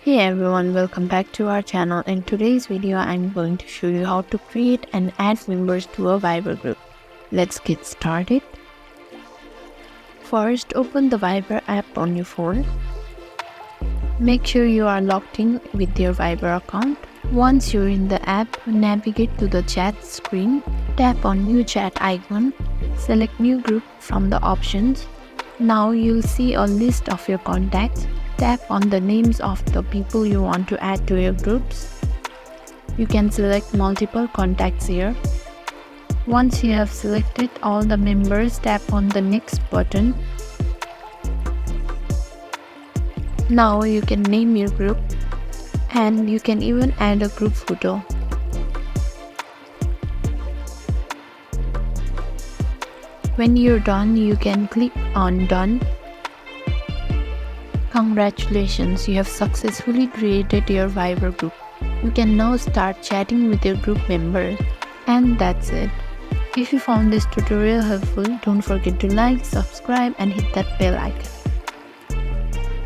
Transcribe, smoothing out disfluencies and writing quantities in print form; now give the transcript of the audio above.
Hey everyone, welcome back to our channel. In today's video, I'm going to show you how to create and add members to a Viber group. Let's get started. First, open the Viber app on your phone. Make sure you are logged in with your Viber account. Once you're in the app, navigate to the chat screen. Tap on new chat icon. Select new group from the options. Now you'll see a list of your contacts. Tap on the names of the people you want to add to your groups. You can select multiple contacts here. Once you have selected all the members, tap on the next button. Now you can name your group and you can even add a group photo. When you're done, you can click on Done. Congratulations, you have successfully created your Viber group. You can now start chatting with your group members. And that's it. If you found this tutorial helpful, don't forget to like, subscribe and hit that bell icon.